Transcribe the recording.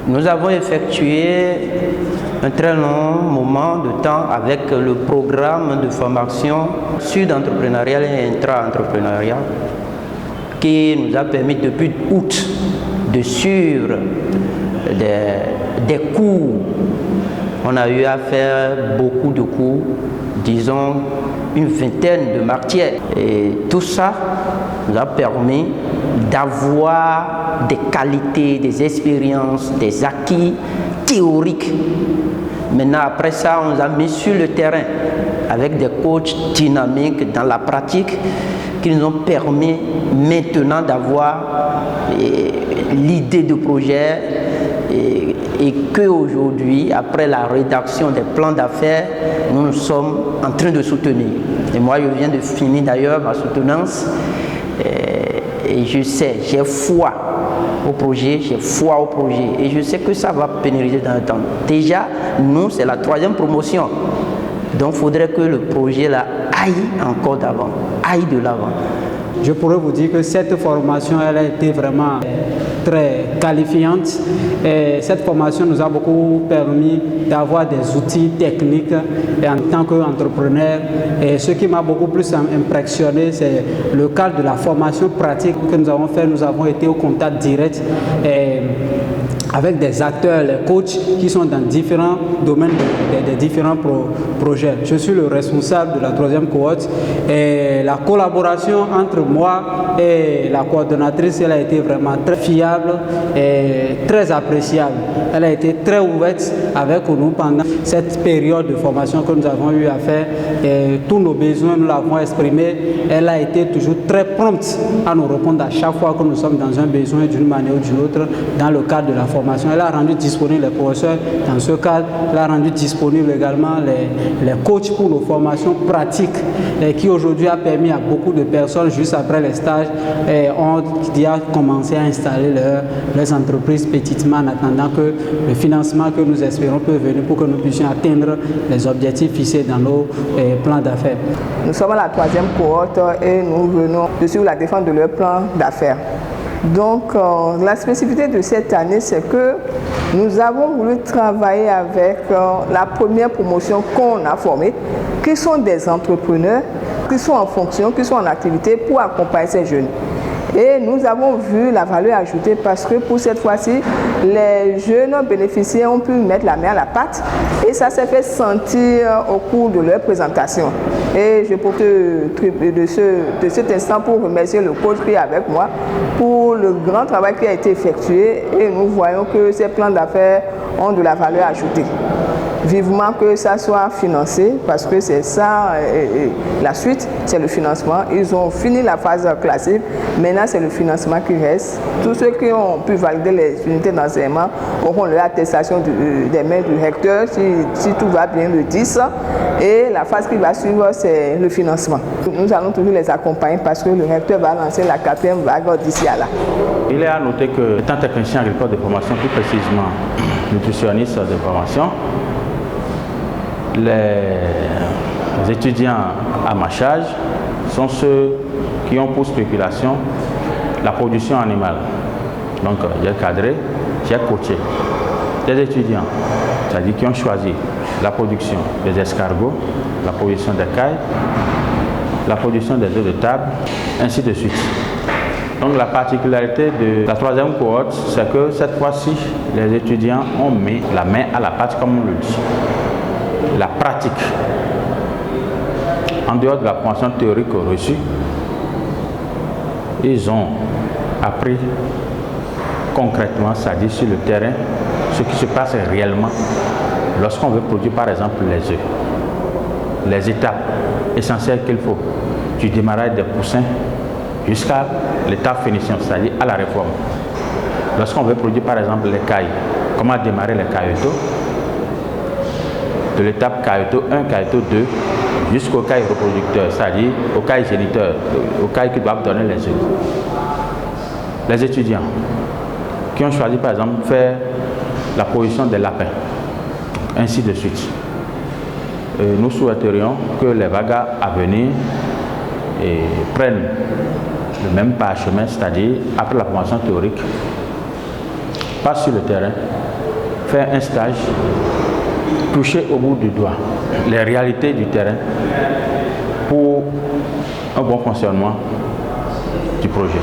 Nous avons effectué un très long moment de temps avec le programme de formation sud-entrepreneurial et intra-entrepreneurial qui nous a permis depuis août de suivre des cours. On a eu à faire beaucoup de cours, disons une vingtaine de matières. Et tout ça nous a permis d'avoir des qualités, des expériences, des acquis théoriques. Maintenant, après ça, on nous a mis sur le terrain avec des coachs dynamiques dans la pratique qui nous ont permis maintenant d'avoir l'idée de projet et qu'aujourd'hui, après la rédaction des plans d'affaires, nous sommes en train de soutenir. Et moi, je viens de finir d'ailleurs ma soutenance et je sais, j'ai foi au projet, et je sais que ça va pérenniser dans le temps. Déjà, nous, c'est la 3e promotion. Donc, il faudrait que le projet là aille encore d'avant, aille de l'avant. Je pourrais vous dire que cette formation, elle a été vraiment très qualifiante. Et cette formation nous a beaucoup permis d'avoir des outils techniques et en tant qu'entrepreneur. Et ce qui m'a beaucoup plus impressionné, c'est le cadre de la formation pratique que nous avons fait. Nous avons été au contact direct avec des acteurs, les coachs qui sont dans différents domaines des différents projets. Je suis le responsable de la 3e cohorte et la collaboration entre moi et la coordonnatrice, elle a été vraiment très fiable et très appréciable. Elle a été très ouverte avec nous pendant cette période de formation que nous avons eu à faire. Et tous nos besoins, nous l'avons exprimé. Elle a été toujours très prompte à nous répondre à chaque fois que nous sommes dans un besoin d'une manière ou d'une autre dans le cadre de la formation. Elle a rendu disponible les professeurs dans ce cadre. Elle a rendu disponible également les coachs pour nos formations pratiques qui aujourd'hui a permis à beaucoup de personnes, juste après les stages, ont commencé à installer leurs entreprises petitement en attendant que le financement que nous espérons peut venir pour que nous puissions atteindre les objectifs fixés dans nos plans d'affaires. Nous sommes à la 3e cohorte et nous venons de suivre la défense de leur plan d'affaires. Donc, la spécificité de cette année, c'est que nous avons voulu travailler avec la première promotion qu'on a formée, qui sont des entrepreneurs, qui sont en fonction, qui sont en activité pour accompagner ces jeunes. Et nous avons vu la valeur ajoutée parce que pour cette fois-ci, les jeunes bénéficiaires ont pu mettre la main à la pâte et ça s'est fait sentir au cours de leur présentation. Et je profite de cet instant pour remercier le coach qui est avec moi pour le grand travail qui a été effectué et nous voyons que ces plans d'affaires ont de la valeur ajoutée. Vivement que ça soit financé parce que c'est ça, la suite, c'est le financement. Ils ont fini la phase classique, maintenant c'est le financement qui reste. Tous ceux qui ont pu valider les unités d'enseignement auront leur attestation des mains du recteur si tout va bien le 10. Et la phase qui va suivre, c'est le financement. Nous allons toujours les accompagner parce que le recteur va lancer la 4e vague d'ici à là. Il est à noter que, étant technicien agricole de formation, plus précisément nutritionniste de formation, les étudiants à ma charge sont ceux qui ont pour spéculation la production animale. Donc, j'ai cadré, j'ai coaché des étudiants, c'est-à-dire qui ont choisi la production des escargots, la production des cailles, la production des œufs de table, ainsi de suite. Donc, la particularité de la 3e cohorte, c'est que cette fois-ci, les étudiants ont mis la main à la pâte, comme on le dit. La pratique, en dehors de la formation théorique reçue, ils ont appris concrètement, c'est-à-dire sur le terrain, ce qui se passe réellement lorsqu'on veut produire par exemple les œufs. Les étapes essentielles qu'il faut, du démarrage des poussins jusqu'à l'étape finition, c'est-à-dire à la réforme. Lorsqu'on veut produire par exemple les cailles, comment démarrer les cailloteaux, de l'étape cailloteau 1, cailloteau 2, jusqu'au caille reproducteur, c'est-à-dire au caille géniteur, au caille qui doivent donner les œufs. Les étudiants qui ont choisi par exemple de faire la production des lapins, ainsi de suite. Nous souhaiterions que les vagues à venir prennent le même parchemin, c'est-à-dire après la formation théorique, passent sur le terrain faire un stage, toucher au bout du doigt les réalités du terrain pour un bon fonctionnement du projet.